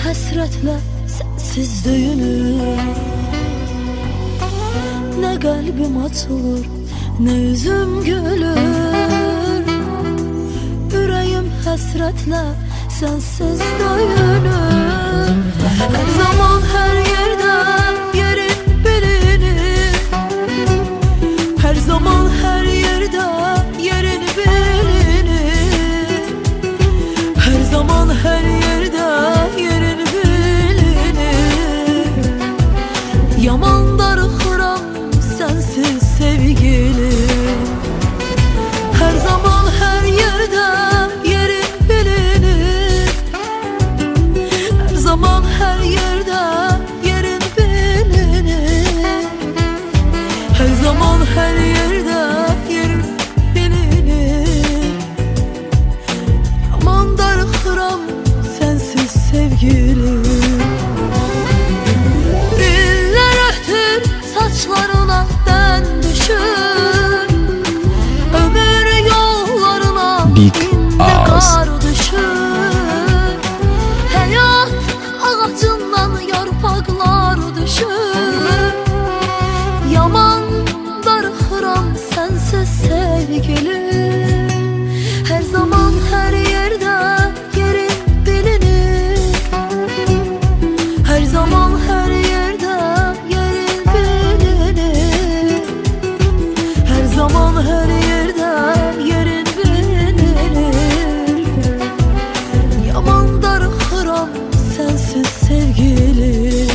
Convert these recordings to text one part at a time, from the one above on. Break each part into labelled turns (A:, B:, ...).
A: Həsrətlə sənsiz döyünür. Nə qəlbim açılır, nə üzüm gülür. Ürəyim həsrətlə sənsiz döyünür. Hər zaman, hər yerdə yerin bilinir. Hər zaman, hər yerdə yerin bilinir. Hər zaman, hər yerdə yerin bilinir. Yaman darıxıram sənsiz sevgilim. Hər zaman, hər yerdə yerin bilinir. Hər zaman, hər yerdə yerin bilinir. Hər zaman, hər yerdə yerin bilinir. Yaman darıxıram sənsiz sevgilim. İllər ötür saçlarına dən düşür. Ömür yollarına indi qar düşür. Həyat ağacından yarpaqlar düşür. Yaman darıxıram sənsiz sevgilim. Hər zaman, hər yerdə yerin bilinir. Hər zaman, hər yerdə yerin bilinir. Hər zaman, hər yerdə yerin bilinir. Yaman darıxıram sənsiz sevgilim.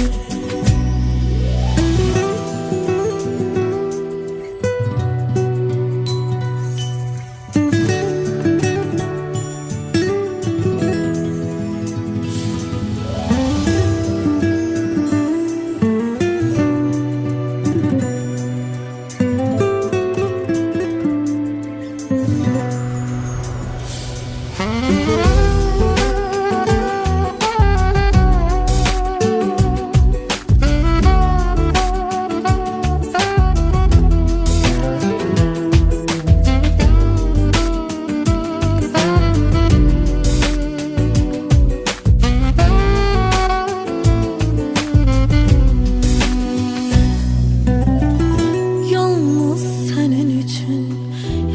A: Yalnız senin için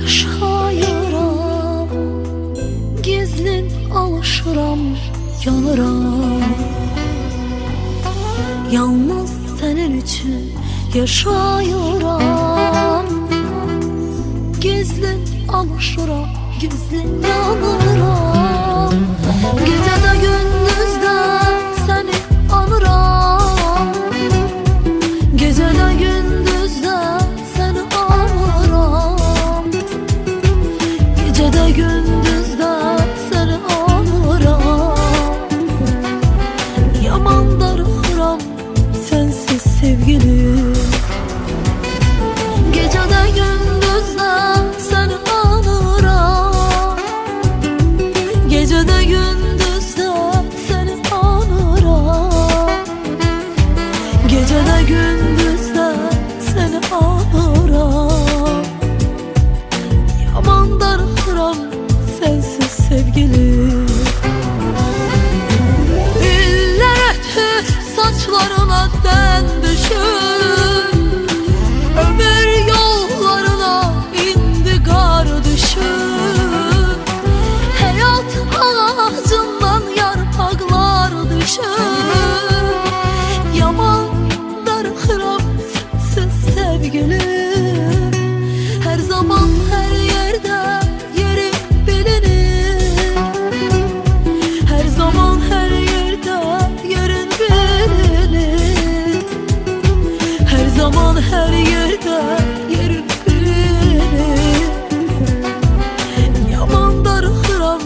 A: yaşayıram. Gizlin alışıram, yanıram. Yalnız senin için yaşayıram. Gizlin alışıram, gizlin yanıram. Gecede gündüzde seni anıram. Gecede gündüzde seni anıram. Gecede gündüzde seni anıram. Yaman darıxıram sensiz sevgilim. Gecede gündüzde seni anıram. Gecede gündüzde seni anıram. Gecede gündüzde seni anıram. Yaman darıxıram sensiz sevgilim. İllər ötür saçlarına dən düşür. Ömür yollarına indi qar düşür. Həyat ağacından yarpaqlar düşür. Yaman darıxıram sənsiz sevgilim. Hər zaman, hər yerdə yerin bilinir. Hər zaman, hər yerdə yerin bilinir. Hər zaman, hər yerdə yerin bilinir. Yaman darıxıram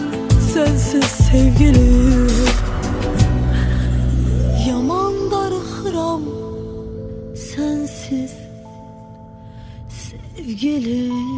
A: sənsiz sevgilim. Yaman darıxıram sənsiz sevgilim.